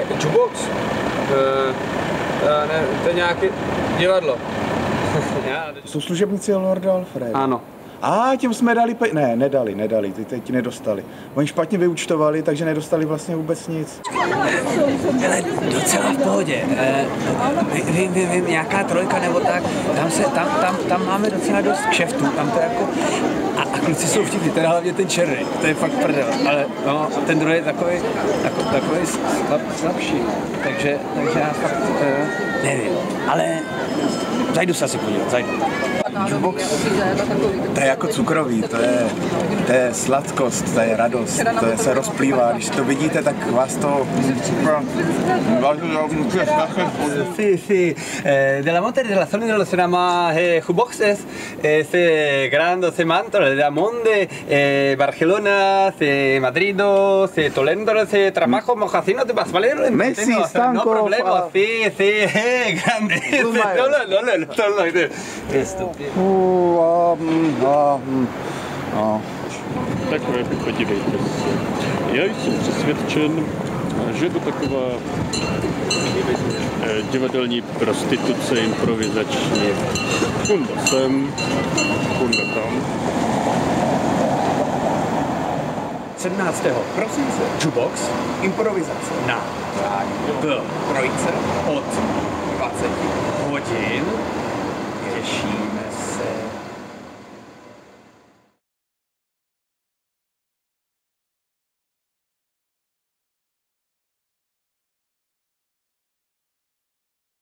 Jukebox? Ne, to je nějaké divadlo. Jsou služebníci Lorda Alfreda. Ano. Těm jsme dali nedali, ty teď nedostali. Oni špatně vyúčtovali, takže nedostali vlastně vůbec nic. Ale docela v pohodě. Vím, nějaká trojka nebo tak, tam máme docela dost kšeftů, tam to jako... A kluci jsou všichni, teda hlavně ten černý, to je fakt prdel, ale no, ten druhý je takový slabší, takže já fakt nevím, ale zajdu se asi podívat, zajdu. Jukebox, to je jako cukroví, to je sladkost, to je radost, to se rozplývá, když to vidíte, tak vás to... Sí, de la monte de la zona de los llama jukeboxes, se grande, se manto, de la monde, Barcelona, se Madrid, se Toledo, se trabajo, mojacino, de Basvalero, Messi, Stanko, no problema, sí, grande, todo estúpido. Tak podívejte se. Já jsem přesvědčen, že to taková divadelní prostituce improvizační. Kunda sem, kunda tam. 17. prosince Jukebox, improvizace na Trojce od 20 hodin. Těší